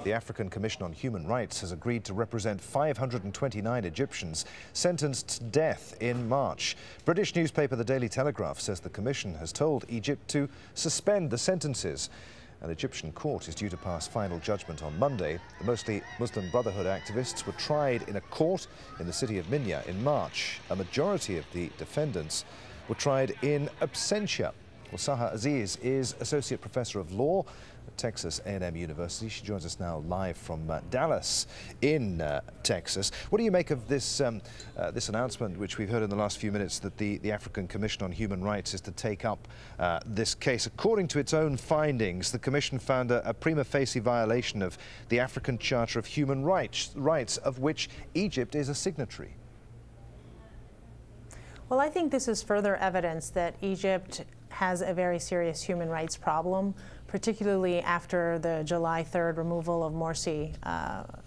The African Commission on Human Rights has agreed to represent 529 Egyptians sentenced to death in March. British newspaper The Daily Telegraph says the Commission has told Egypt to suspend the sentences. An Egyptian court is due to pass final judgment on Monday. The mostly Muslim Brotherhood activists were tried in a court in the city of Minya in March. A majority of the defendants were tried in absentia. Well, Sahar Aziz is Associate Professor of Law at Texas A&M University. She joins us now live from Dallas in Texas. What do you make of this this announcement, which we've heard in the last few minutes, that the African Commission on Human Rights is to take up this case? According to its own findings, the Commission found a prima facie violation of the African Charter of Human Rights, of which Egypt is a signatory. Well, I think this is further evidence that Egypt has a very serious human rights problem, particularly after the July 3rd removal of Morsi,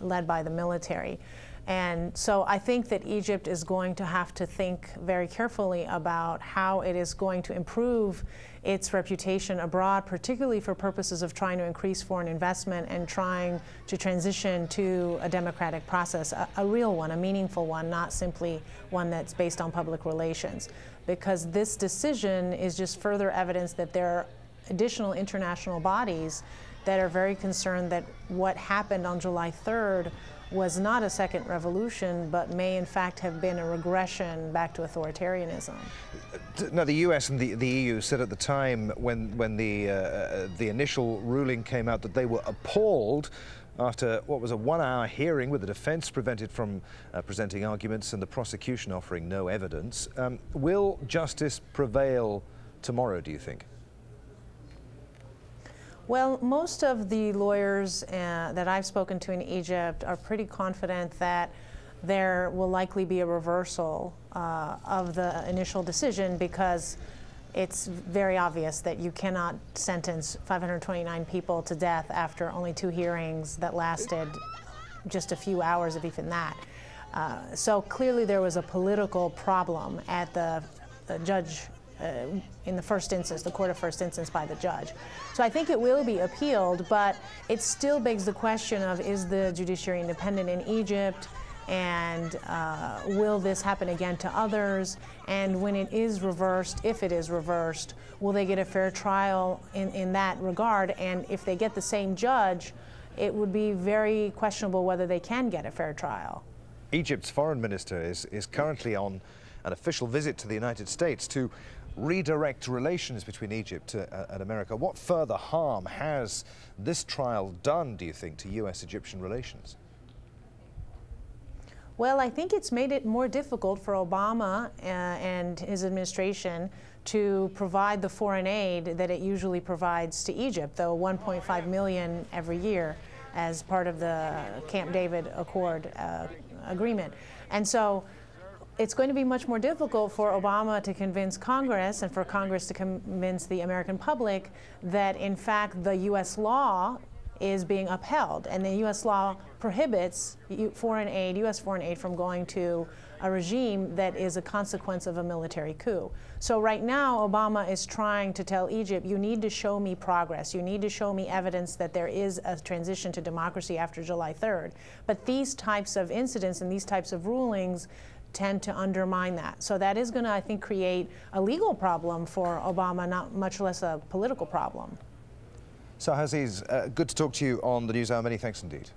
led by the military. And so I think that Egypt is going to have to think very carefully about how it is going to improve its reputation abroad, particularly for purposes of trying to increase foreign investment and trying to transition to a democratic process, a real one, a meaningful one, not simply one that's based on public relations. Because this decision is just further evidence that there are additional international bodies that are very concerned that what happened on July 3rd was not a second revolution, but may in fact have been a regression back to authoritarianism. Now, the US and the EU said at the time when the initial ruling came out that they were appalled after what was a one-hour hearing with the defense prevented from presenting arguments and the prosecution offering no evidence. Will justice prevail tomorrow, do you think? Well, most of the lawyers that I've spoken to in Egypt are pretty confident that there will likely be a reversal of the initial decision, because it's very obvious that you cannot sentence 529 people to death after only 2 hearings that lasted just a few hours, if even that. So clearly there was a political problem at the judge in the first instance, the court of first instance, by the judge. So I think it will be appealed, but it still begs the question of, is the judiciary independent in Egypt, and will this happen again to others? And when it is reversed, if it is reversed, will they get a fair trial in that regard? And if they get the same judge, it would be very questionable whether they can get a fair trial. Egypt's foreign minister is currently on an official visit to the United States to redirect relations between Egypt and America. What further harm has this trial done, do you think, to US-Egyptian relations? Well, I think it's made it more difficult for Obama and his administration to provide the foreign aid that it usually provides to Egypt, though 1.5 million every year as part of the Camp David Accord agreement. And so it's going to be much more difficult for Obama to convince Congress and for Congress to convince the American public that, in fact, the U.S. law is being upheld, and the U.S. law prohibits foreign aid, U.S. foreign aid, from going to a regime that is a consequence of a military coup. So right now, Obama is trying to tell Egypt, you need to show me progress. You need to show me evidence that there is a transition to democracy after July 3rd. But these types of incidents and these types of rulings tend to undermine that. So that is going to, I think, create a legal problem for Obama, not much less a political problem. Sahar Aziz, good to talk to you on the NewsHour. Many thanks indeed.